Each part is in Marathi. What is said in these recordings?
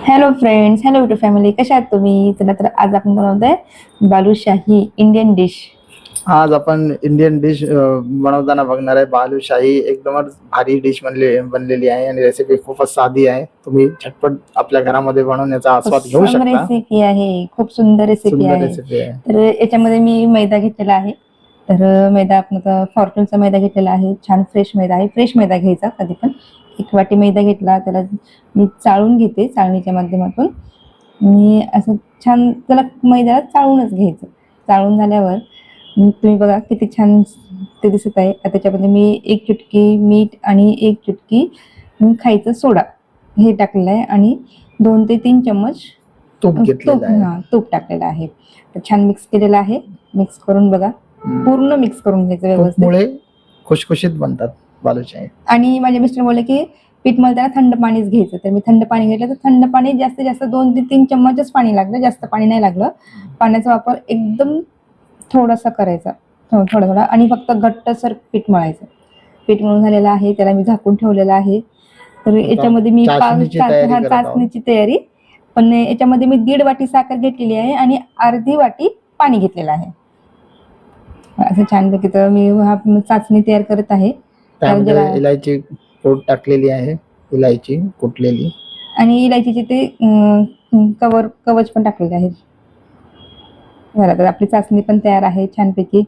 Hello friends, hello YouTube family, कशा आहात तुम्ही? चला तर आज आपण बनवतोय बालुशाही इंडियन डिश. आज आपण इंडियन डिश बनवताना बघणार आहे. बालुशाही एकदमच भारी डिश बनलेली आहे आणि रेसिपी खूपच साधी आहे. तुम्ही झटपट आपल्या घरामध्ये बनवण्याचा आस्वाद घेऊ शकता. रेसिपी आहे, खूप सुंदर रेसिपी आहे. तर याच्यामध्ये मी मैदा घेतलेला आहे. तर मैदा आपण फॉर्च्यूनचा मैदा घेतलेला आहे. छान फ्रेश मैदा आहे. फ्रेश मैदा घ्यायचा कधी पण. 1 वाटी मैदा घेतला, त्याला मी चाळून घेते चाळणीच्या माध्यमातून. मी असं छान त्याला मैद्याला चाळूनच घ्यायचं. चाळून झाल्यावर तुम्ही बघा किती छान ते दिसत आहे. त्याच्यामध्ये मी 1 चुटकी मीठ आणि 1 चुटकी खायचं सोडा हे टाकलेलं आहे आणि 2 ते 3 चम्मच तूप टाकलेलं आहे. तर छान मिक्स केलेलं आहे. मिक्स करून बघा, पूर्ण मिक्स करून घ्यायचं व्यवस्थित. खुशखुशीत बनतात बालुशाही. आणि माझे मिस्टर बोलले की पीठ मळताना थंड पाणीच घ्यायचं. तर मी थंड पाणी घेतलं. तर थंड पाणी जास्तीत जास्त 2 ते 3 चम्मचच पाणी लागलं, जास्त पाणी नाही लागलं. पाण्याचा वापर एकदम थोडासा करायचा, थोडा आणि फक्त घट्टसर पीठ मळायचं. पीठ मळून झालेलं आहे, त्याला मी झाकून ठेवलेलं आहे. तर याच्यामध्ये मी चाचणीची तयारी, पण याच्यामध्ये मी 1.5 वाटी साखर घेतलेली आहे आणि अर्धी वाटी पाणी घेतलेलं आहे. असं छानपैकी तर मी चाचणी तयार करत आहे. इलायची पूड टाकलेली आहे, इलायची कुटलेली, आणि इलायचीचे ते कवच पण टाकलेले आहे. झालं, तर आपली चाचणी पण तयार आहे छानपैकी.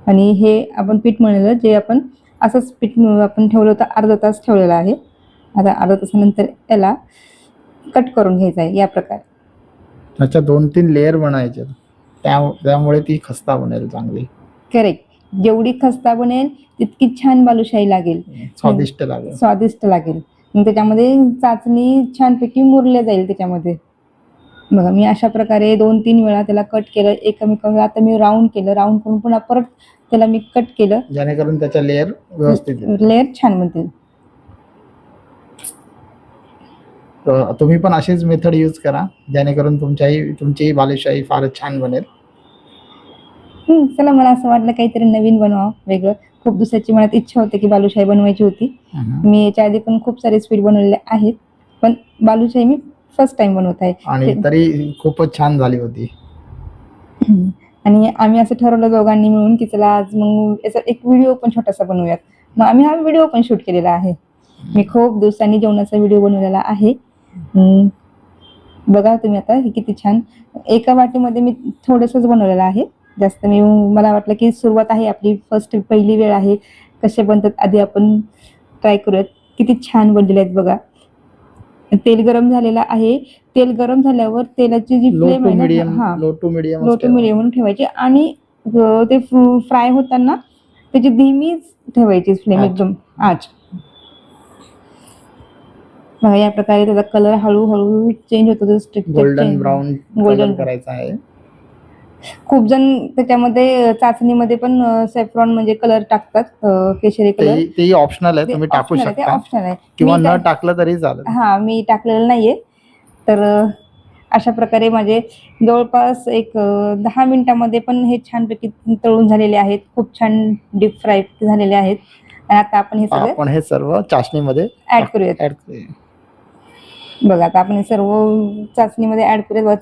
आणि हे आपण पीठ मळलेलं, जे आपण असंच पीठ आपण ठेवलं होतं, अर्धा तास ठेवलेलं आहे. आता अर्धा तासानंतर याला कट करून घ्यायचं आहे या प्रकारे. अच्छा, 2-3 लेयर बनायचे, त्यामुळे ती खस्ता बनेल चांगली. करेक्ट. जेवढी खस्ता बनेल तितकी छान बालुशाही लागेल, स्वादिष्ट लागेल. मग त्याच्यामध्ये चाचणी छानपैकी मुरल्या जाईल त्याच्यामध्ये. बघा, मी अशा प्रकारे 2-3 वेळा त्याला कट केलं. एकमेकांना आता मी राऊंड केलं. राऊंड करून पुन्हा परत त्याला मी कट केलं, जेणेकरून त्याच्या लेयर व्यवस्थित लेयर छान बनतील. तुम्ही पण अशीच मेथड यूज करा, जेणेकरून तुमची बालुशाही फारच छान बनेल. चला, मला असं वाटलं काहीतरी नवीन बनवावं, वेगळं. खूप दिवसाची मनात इच्छा होती की बालुशाही बनवायची होती. मी याच्या आधी पण खूप सारे स्वीट बनवलेले आहेत, पण बालुशाही मी फर्स्ट टाइम बनवत आहे आणि तरी खूपच छान झाली होती. आणि आम्ही असं ठरवलं दोघांनी मिळून की चला आज मग याचा एक व्हिडिओ पण छोटासा बनवूयात. मग आम्ही हा व्हिडिओ पण शूट केलेला आहे. मी खूप दिवसांनी जेवणाचा व्हिडिओ बनवलेला आहे. बघा तुम्ही आता, हे किती छान. एका वाटीमध्ये मी थोडंसंच बनवलेलं आहे, जास्त मला वाटलं की सुरुवात आहे आपली, पहिली वेळ आहे. कसे बनतात आधी आपण ट्राय करूयात. किती छान बनलेले आहेत बघा. तेल गरम झालेलं आहे. तेल गरम झाल्यावर तेलाची जी फ्लेम आहे ना, लो टू मिडियम ठेवायची आणि ते फ्राय होताना त्याची धीमीच ठेवायची फ्लेम, एकदम आच. बघा, या प्रकारे त्याचा कलर हळूहळू चेंज होतो, गोल्डन ब्राऊन करायचा आहे. खूप जण त्याच्यामध्ये चाचणीमध्ये पण सॅफ्रॉन म्हणजे कलर टाकतात, केशरी कलर. ते ऑप्शनल आहे, तुम्ही टाकू शकता, ऑप्शनल आहे, किंवा न टाकलं तरी चालेल. मी टाकलेलं नाहीये. तर अशा प्रकारे माझे जवळपास एक 10 मिनिटांमध्ये पण हे छानपैकी तळून झालेले आहेत. खूप छान डीप फ्राय झालेले आहेत. आणि आता आपण हे सर्व चाचणीमध्ये ऍड करूयात. बघा, आता आपण हे सर्व चाचणीमध्ये ऍड करूयात.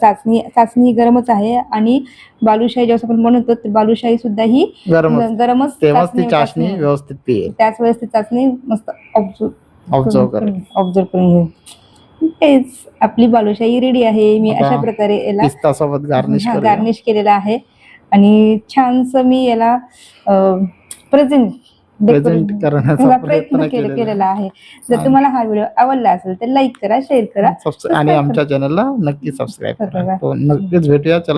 चाचणी गरमच आहे आणि बालुशाही जेव्हा आपण बनवतो तर बालुशाही सुद्धा ही गरमच, चाचणी व्यवस्थित पिये. त्याच वेळेस ती चाचणी मस्त ऑब्झर्व करून घेऊ. तेच आपली बालुशाही रेडी आहे. मी अशा प्रकारे याला पिस्तासोबत गार्निश केलेला आहे आणि छानसं मी याला प्रेझेंट करण्याचा प्रयत्न केलेला आहे. जर तुम्हाला हा व्हिडिओ आवडला असेल तर लाईक करा, शेअर करा आणि आमच्या चॅनलला नक्की सबस्क्राईब करा. नक्कीच भेटूया. चला.